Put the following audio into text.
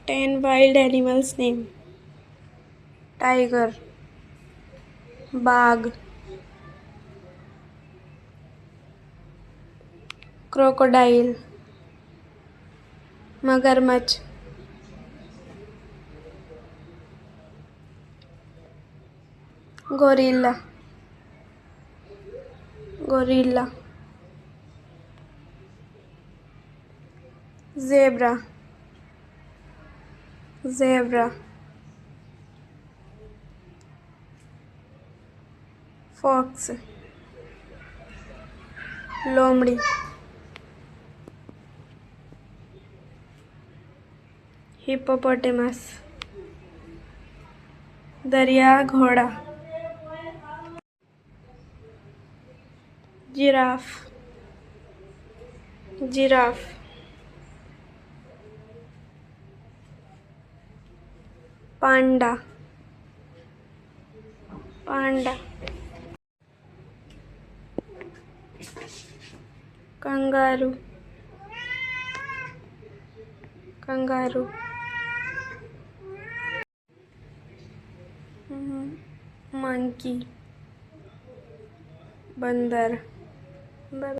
10 wild animals name. Tiger, बाघ, crocodile, मगरमच, gorilla, gorilla, zebra, zebra, fox, लोमड़ी, hippopotamus, दरिया घोड़ा, जिराफ, जिराफ, पांडा, पांडा, kangaroo, kangaroo, monkey, बंदर।